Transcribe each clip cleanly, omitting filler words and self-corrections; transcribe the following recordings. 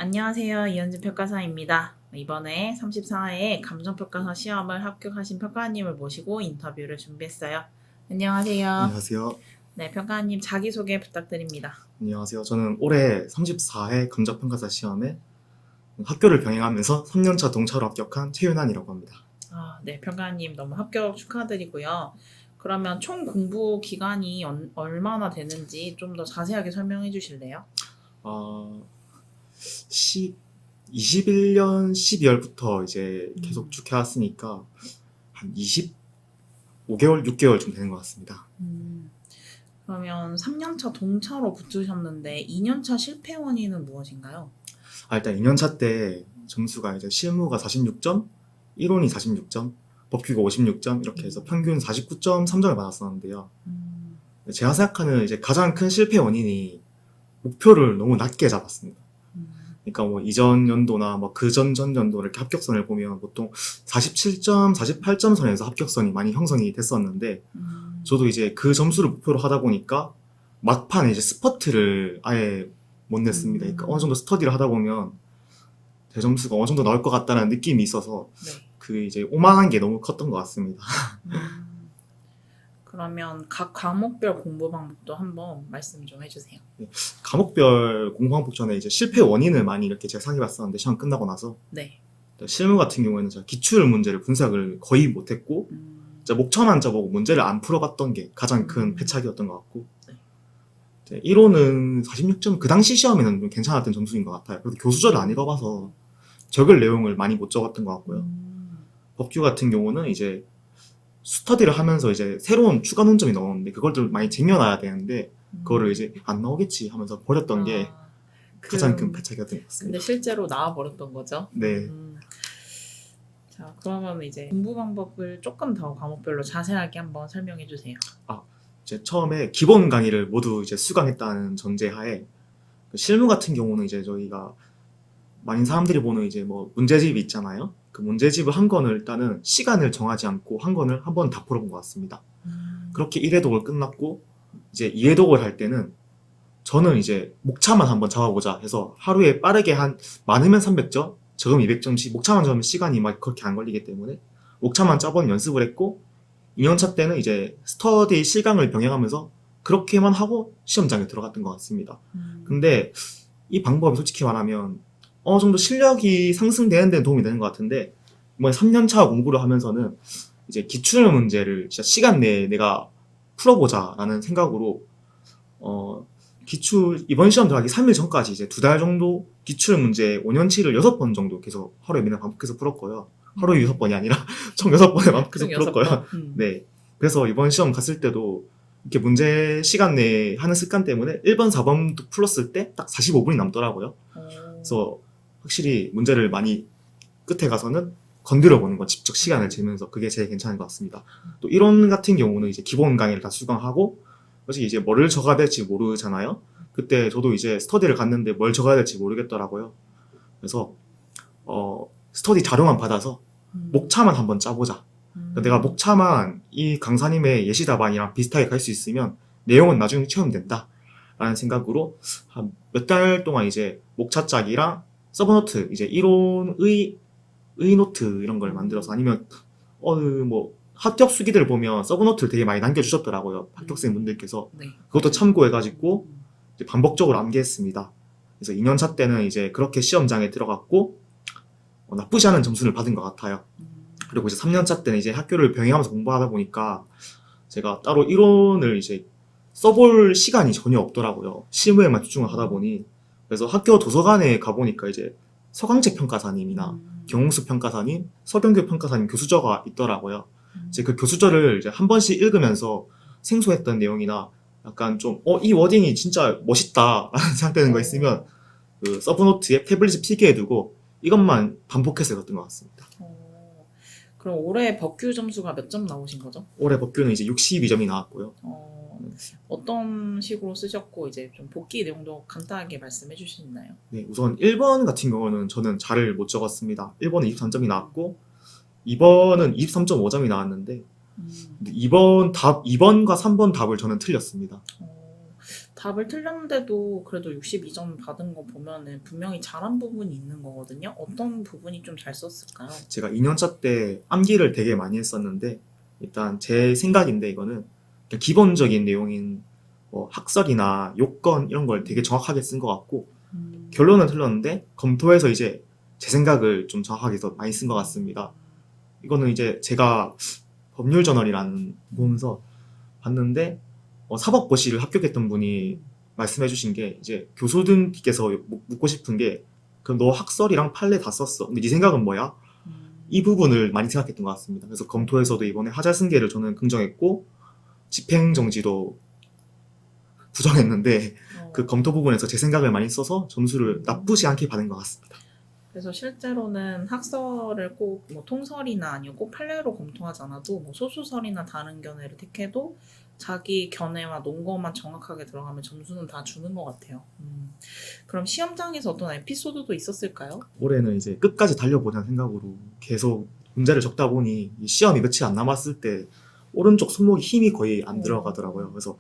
안녕하세요. 이현진 평가사입니다. 이번에 34회 감정평가사 시험을 합격하신 평가님을 모시고 인터뷰를 준비했어요. 안녕하세요. 안녕하세요. 네, 평가님 자기소개 부탁드립니다. 안녕하세요. 저는 올해 34회 감정평가사 시험에 학교를 병행하면서 3년차 동차로 합격한 최윤환이라고 합니다. 네, 평가님 너무 합격 축하드리고요. 그러면 총 공부 기간이 얼마나 되는지 좀 더 자세하게 설명해 주실래요? 21년 12월부터 이제 계속 쭉 해왔으니까 한 25개월, 6개월 좀 되는 것 같습니다. 그러면 3년차 동차로 붙으셨는데 2년차 실패 원인은 무엇인가요? 일단 2년차 때 점수가 이제 실무가 46점, 이론이 46점, 법규가 56점 이렇게 해서 평균 49.3점을 받았었는데요. 제가 생각하는 이제 가장 큰 실패 원인이 목표를 너무 낮게 잡았습니다. 그러니까 뭐 이전 연도나 뭐 그전 연도 이렇게 합격선을 보면 보통 47점, 48점 선에서 합격선이 많이 형성이 됐었는데 저도 이제 그 점수를 목표로 하다 보니까 막판에 이제 스퍼트를 아예 못 냈습니다. 그러니까 어느 정도 스터디를 하다 보면 제 점수가 어느 정도 나올 것 같다는 느낌이 있어서 네. 그 이제 오만한 게 너무 컸던 것 같습니다. 그러면 각 과목별 공부 방법도 한번 말씀 좀 해주세요. 과목별 공부 방법 전에 이제 실패 원인을 많이 이렇게 제가 상해봤었는데 시험 끝나고 나서 네. 실무 같은 경우에는 제가 기출 문제를 분석을 거의 못했고 목차만 짜보고 문제를 안 풀어봤던 게 가장 큰 패착이었던 것 같고 네. 이론은 46점 그 당시 시험에는 좀 괜찮았던 점수인 것 같아요. 그래도 교수저를 안 읽어봐서 적을 내용을 많이 못 적었던 것 같고요. 법규 같은 경우는 이제 스터디를 하면서 이제 새로운 추가 논점이 나오는데 그걸 좀 많이 쟁여놔야 되는데 그거를 이제 안 나오겠지 하면서 버렸던 게 가장 큰 패착이었던 것 같습니다. 근데 실제로 나와버렸던 거죠? 네. 자, 그러면 이제 공부 방법을 조금 더 과목별로 자세하게 한번 설명해 주세요. 이제 처음에 기본 강의를 모두 이제 수강했다는 전제하에 실무 같은 경우는 이제 저희가 많은 사람들이 보는 이제 뭐 문제집이 있잖아요. 그 문제집을 한 권을 일단은 시간을 정하지 않고 한 권을 한 번 다 풀어본 것 같습니다. 그렇게 1회독을 끝났고 이제 2회독을 할 때는 저는 이제 목차만 한번 잡아보자 해서 하루에 빠르게 한 많으면 300점, 적으면 200점씩 목차만 잡으면 시간이 막 그렇게 안 걸리기 때문에 목차만 짜본 연습을 했고 2년차 때는 이제 스터디 실강을 병행하면서 그렇게만 하고 시험장에 들어갔던 것 같습니다. 근데 이 방법이 솔직히 말하면 어느 정도 실력이 상승되는 데는 도움이 되는 것 같은데 이번에 3년차 공부를 하면서는 이제 기출 문제를 진짜 시간 내에 내가 풀어보자라는 생각으로 기출 이번 시험 들어가기 3일 전까지 이제 2달 정도 기출 문제 5년치를 6번 정도 계속 하루에 맨날 반복해서 풀었고요. 하루에 6번이 아니라 총 6번에 반복해서 풀었고요. 네. 그래서 이번 시험 갔을 때도 이렇게 문제 시간 내에 하는 습관 때문에 1번, 4번도 풀었을 때 딱 45분이 남더라고요. 그래서 확실히 문제를 많이 끝에 가서는 건드려보는 거 직접 시간을 재면서 그게 제일 괜찮은 것 같습니다. 또 이론 같은 경우는 이제 기본 강의를 다 수강하고 솔직히 이제 뭐를 적어야 될지 모르잖아요. 그때 저도 이제 스터디를 갔는데 뭘 적어야 될지 모르겠더라고요. 그래서 스터디 자료만 받아서 목차만 한번 짜보자. 내가 목차만 이 강사님의 예시 답안이랑 비슷하게 갈 수 있으면 내용은 나중에 채우면 된다 라는 생각으로 한 몇 달 동안 이제 목차 짜기랑 서브노트 이제 이론의 노트 이런 걸 만들어서 아니면 뭐 합격 수기들 보면 서브노트를 되게 많이 남겨주셨더라고요. 합격생분들께서. 네. 그것도 참고해가지고 이제 반복적으로 암기했습니다. 그래서 2년차 때는 이제 그렇게 시험장에 들어갔고 나쁘지 않은 점수를 받은 것 같아요. 그리고 이제 3년차 때는 이제 학교를 병행하면서 공부하다 보니까 제가 따로 이론을 이제 써볼 시간이 전혀 없더라고요. 실무에만 집중을 하다 보니. 그래서 학교 도서관에 가보니까 이제 서강재 평가사님이나 경홍수 평가사님, 서경규 평가사님 교수저가 있더라고요. 이제 그 교수저를 이제 한 번씩 읽으면서 생소했던 내용이나 약간 좀 이 워딩이 진짜 멋있다 라는 생각되는 거 있으면 그 서브노트에 태블릿 필기해두고 이것만 반복해서 읽었던 것 같습니다. 그럼 올해 법규 점수가 몇 점 나오신 거죠? 올해 법규는 이제 62점이 나왔고요. 어떤 식으로 쓰셨고 이제 좀 복귀 내용도 간단하게 말씀해 주시나요? 네, 우선 1번 같은 경우는 저는 잘 못 적었습니다. 1번은 23점이 나왔고 2번은 23.5점이 나왔는데 2번과 3번 답을 저는 틀렸습니다. 답을 틀렸는데도 그래도 62점 받은 거 보면은 분명히 잘한 부분이 있는 거거든요. 어떤 부분이 좀 잘 썼을까요? 제가 2년차 때 암기를 되게 많이 했었는데 일단 제 생각인데 이거는 그냥 기본적인 내용인 뭐 학설이나 요건 이런 걸 되게 정확하게 쓴 것 같고 결론은 틀렸는데 검토해서 이제 제 생각을 좀 정확하게 더 많이 쓴 것 같습니다. 이거는 이제 제가 법률저널이라는 보면서 봤는데 사법고시를 합격했던 분이 말씀해 주신 게 이제 교수님께서 묻고 싶은 게 그럼 너 학설이랑 판례 다 썼어. 근데 네 생각은 뭐야? 이 부분을 많이 생각했던 것 같습니다. 그래서 검토에서도 이번에 하자승계를 저는 긍정했고 집행정지도 부정했는데 그 검토 부분에서 제 생각을 많이 써서 점수를 나쁘지 않게 받은 것 같습니다. 그래서 실제로는 학설을 꼭 뭐 통설이나 아니면 꼭 판례로 검토하지 않아도 뭐 소수설이나 다른 견해를 택해도 자기 견해와 논거만 정확하게 들어가면 점수는 다 주는 것 같아요. 그럼 시험장에서 어떤 에피소드도 있었을까요? 올해는 이제 끝까지 달려보자는 생각으로 계속 문제를 적다 보니 이 시험이 며칠 안 남았을 때 오른쪽 손목에 힘이 거의 안 들어가더라고요. 그래서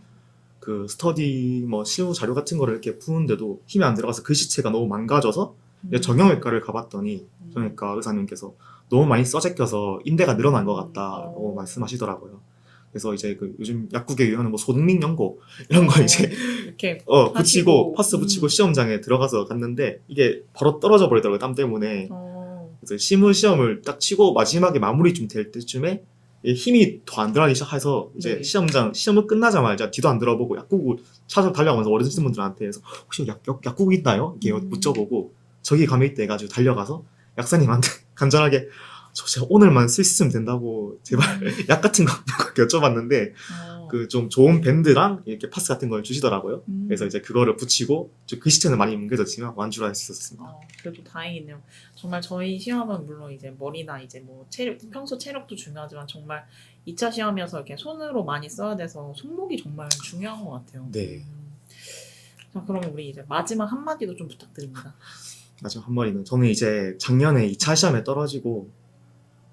그 스터디 뭐 실무 자료 같은 거를 이렇게 푸는데도 힘이 안 들어가서 글씨체가 너무 망가져서 이제 정형외과를 가봤더니 정형외과 의사님께서 너무 많이 써제껴서 인대가 늘어난 것 같다고 말씀하시더라고요. 그래서 이제 그 요즘 약국에 유행하는 뭐 손흥민 연고 이런 거 이제 이렇게 붙이고 하시고, 파스 붙이고 시험장에 들어가서 갔는데 이게 바로 떨어져 버리더라고요, 땀 때문에. 그래서 시험을 딱 치고 마지막에 마무리 좀 될 때쯤에 이 힘이 더 안 들어가기 시작해서 이제 네. 시험을 끝나자마자 뒤도 안 들어보고 약국을 찾아 달려가면서 어르신 분들한테 해서 혹시 약국 있나요? 이렇게 여쭤보고 저기 가면 있다 해가지고 달려가서 약사님한테 간절하게 저 진짜 오늘만 쓸 수 있으면 된다고 제발 약 같은 거 여쭤봤는데 그 좀 좋은 밴드랑 이렇게 파스 같은 걸 주시더라고요. 그래서 이제 그거를 붙이고 좀 글씨체는 많이 뭉개졌지만 완주를 할 수 있었습니다. 그래도 다행이네요. 정말 저희 시험은 물론 이제 머리나 이제 뭐 체력, 평소 체력도 중요하지만 정말 2차 시험이어서 이렇게 손으로 많이 써야 돼서 손목이 정말 중요한 것 같아요. 네. 자, 그럼 우리 이제 마지막 한마디도 좀 부탁드립니다. 마지막 한 마디는 저는 이제 작년에 2차 시험에 떨어지고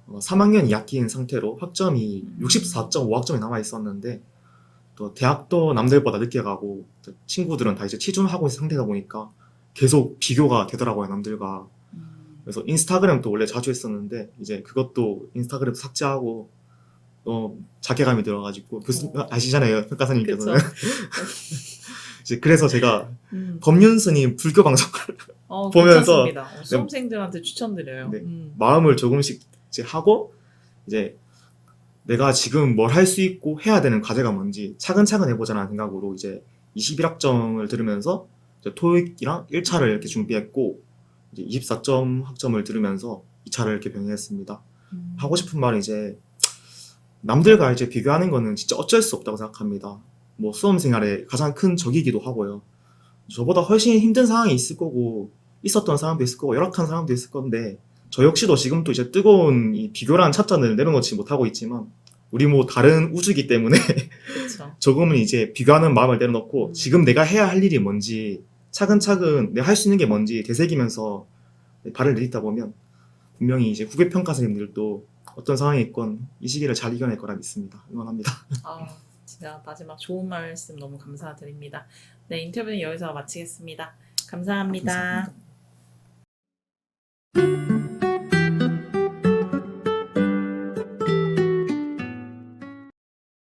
3학년 2학기인 상태로 학점이 64.5학점이 남아 있었는데 또 대학도 남들보다 늦게 가고 친구들은 다 이제 취준하고 있는 상태다 보니까 계속 비교가 되더라고요, 남들과. 그래서 인스타그램도 원래 자주 했었는데 이제 그것도 인스타그램 삭제하고 자괴감이 들어가지고 아시잖아요, 평가사님께서는. 이제 그래서 제가 법륜스님 불교 방송을 보면서 괜찮습니다. 수험생들한테 추천드려요. 네, 마음을 조금씩 이제 하고 이제 내가 지금 뭘 할 수 있고 해야 되는 과제가 뭔지 차근차근 해보자는 생각으로 이제 21학점을 들으면서 이제 토익이랑 1차를 이렇게 준비했고 이제 24점 학점을 들으면서 2차를 이렇게 병행했습니다. 하고 싶은 말은 이제 남들과 이제 비교하는 거는 진짜 어쩔 수 없다고 생각합니다. 뭐 수험생활의 가장 큰 적이기도 하고요. 저보다 훨씬 힘든 상황이 있을 거고 있었던 사람도 있을 거고 열악한 사람도 있을 건데 저 역시도 지금 또 이제 뜨거운 이 비교라는 찻잔을 내려놓지 못하고 있지만 우리 뭐 다른 우주이기 때문에 조금은 이제 비교하는 마음을 내려놓고 지금 내가 해야 할 일이 뭔지 차근차근 내가 할 수 있는 게 뭔지 되새기면서 발을 내딛다 보면 분명히 이제 후배 평가사님들도 어떤 상황에 있건 이 시기를 잘 이겨낼 거라 믿습니다. 응원합니다. 진짜 마지막 좋은 말씀 너무 감사드립니다. 네, 인터뷰는 여기서 마치겠습니다. 감사합니다.